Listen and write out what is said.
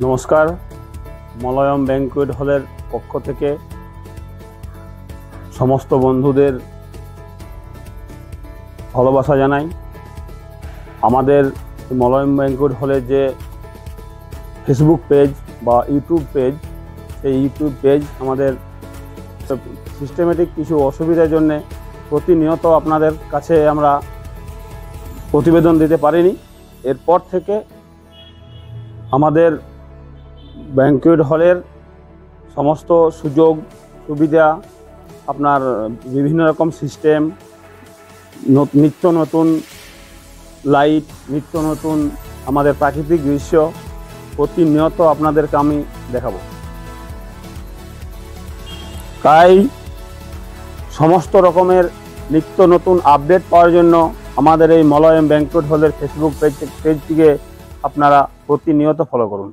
নমস্কার, মলয়ম ব্যাংকুয়েট হলের পক্ষ থেকে সমস্ত বন্ধুদের ভালোবাসা জানাই। আমাদের মলয়ম ব্যাংকুয়েট হলের যে ফেসবুক পেজ বা ইউটিউব পেজ, সেই ইউটিউব পেজ আমাদের সিস্টেমেটিক কিছু অসুবিধার জন্য প্রতিনিয়ত আপনাদের কাছে আমরা প্রতিবেদন দিতে পারিনি। এরপর থেকে আমাদের ব্যাংকুয়েট হলের সমস্ত সুযোগ সুবিধা, আপনার বিভিন্ন রকম সিস্টেম, নিত্য নতুন লাইট, নিত্য নতুন আমাদের প্রাকৃতিক দৃশ্য প্রতিনিয়ত আপনাদেরকে আমি দেখাবো। তাই সমস্ত রকমের নিত্য নতুন আপডেট পাওয়ার জন্য আমাদের এই মলয়ম ব্যাংকুয়েট হলের ফেসবুক পেজটিকে আপনারা প্রতিনিয়ত ফলো করুন।